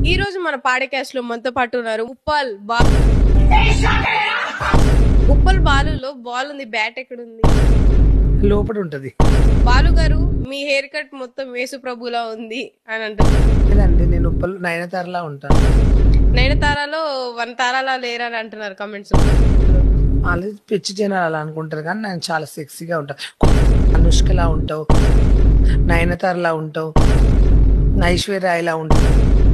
ఈ రోజు మన పాడ్కాస్ట్ లో మనతో పాటు ఉన్నారు ఉప్పల్ బాలులో బాల్ ఉంది, బ్యాట్ ఎక్కడుంది? లోపల ఉంటది. బాలు గారు, మీ హెయిర్ కట్ మొత్తం యేసు ప్రభులా ఉంది అని అంటారు. నేను ఉప్పల్ నయనతారలా ఉంటాను. నయనతారలో 1 తారాలా లేరని అంటున్నారు కమెంట్స్. వాళ్ళు పిచ్చి జనాలు అలా అనుకుంటారు, కానీ నేను చాలా సెక్సీగా ఉంటా. అనుష్కలా ఉంటావు, నయనతారలా ఉంటావు, ఐశ్వర్యలా ఉంటావు.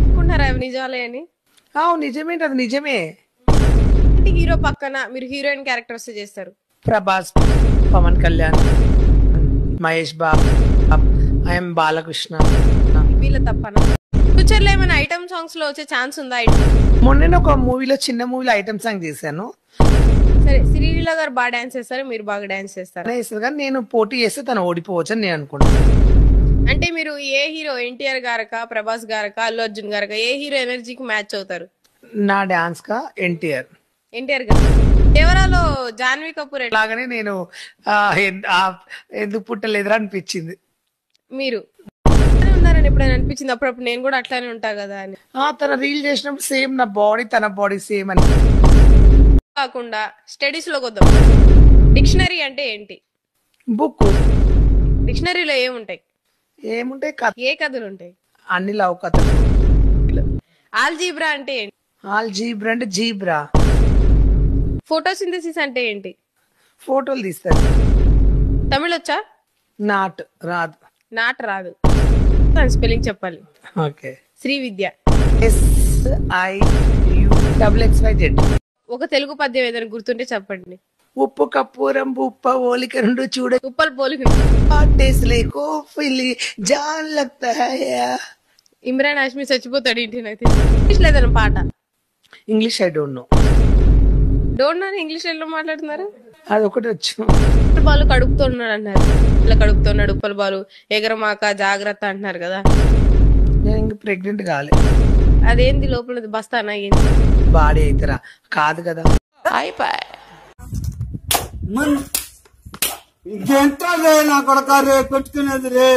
అనుకుంటారా అవి నిజాలే అని? నిజమేంటి, అది నిజమే. హీరో పక్కన మీరు హీరోయిన్ క్యారెక్టర్స్ చేస్తారు. ప్రభాస్, పవన్ కళ్యాణ్, మహేష్ బాబు, ఐఎమ్ బాలకృష్ణ. వీళ్ళ తప్పన ఫ్యూచర్ లో ఏమైనా ఐటమ్ సాంగ్స్ లో వచ్చే ఛాన్స్ ఉందా? మొన్న ఒక మూవీలో, చిన్న మూవీలో ఐటమ్ సాంగ్ చేశాను. సరే, శ్రీలీల గారు బాగా డాన్స్ చేస్తారు, మీరు బాగా డాన్స్ చేస్తారు. కానీ నేను పోటీ చేస్తే తను ఓడిపోవచ్చు అని నేను అనుకుంటున్నాను. అంటే మీరు ఏ హీరో, ఎన్టీఆర్ గారకా, ప్రభాస్ గారకా, అల్లు అర్జున్ గారకా, ఏ హీరో ఎనర్జీకి మ్యాచ్ అవుతారు? నా డాన్స్ కా ఎన్టీఆర్ గారు. దేవరాలో జాన్వీ కపూర్ లాగానే నేను ఎందుకు పుట్టలేదురా అనిపించింది. మీరు ఉన్నారని ఎప్పుడైనా అనిపించింది? అప్పుడప్పుడు నేను కూడా అట్లానే ఉంటా కదా అని. తన రీల్ చేసినప్పుడు సేమ్ నా బాడీ, తన బాడీ సేమ్ అని. కాకుండా స్టడీస్ లోకి వద్దాం. డిక్షనరీ అంటే ఏంటి? బుక్. డిక్షనరీలో ఏముంటాయి? ఏ కథలు ఉంటాయి? అన్ని లవ్ కథలు. ఆల్జీబ్రా అంటే ఏంటి? ఆల్జీబ్రా అంటే జీబ్రా. ఫోటోసింథసిస్ అంటే ఏంటి? ఫోటోలు తీస్తారు. తమిళ్ వచ్చా? నాట్ రాదు. నాట్ రాదు, స్పెల్లింగ్ చెప్పాలి. ఓకే. శ్రీ విద్య. SIUXXYZ. ఒక తెలుగు పద్యం ఏదైనా గుర్తుంటే చెప్పండి. ఉప్పు కప్పూరం ఉప్ప ఓలిక రెండు చూడ ఉప్పల్ పోలిక. ఇమ్రాన్ హాష్మి చచ్చిపోతాడు ఇంటి. నాకు ఇంగ్లీష్ లేదన్న పాట. English I don't know. English లో మాట్లాడుతున్నారు. అది ఒకటి వచ్చు. ఉప్పల్ బాలు కడుపుతున్నాడు అన్నారు. ఇలా కడుపుతున్నాడు ఉప్పల్ బాలు, ఎగరమాక జాగ్రత్త అంటున్నారు కదా. నేను ఇంక ప్రెగ్నెంట్ కాలే. అదేంది లోపల బస్తానా? ఏంది బాడీ అయితేరా? కాదు కదా. ఇంకెంత నా కొడక రే పెట్టుకునేది రే.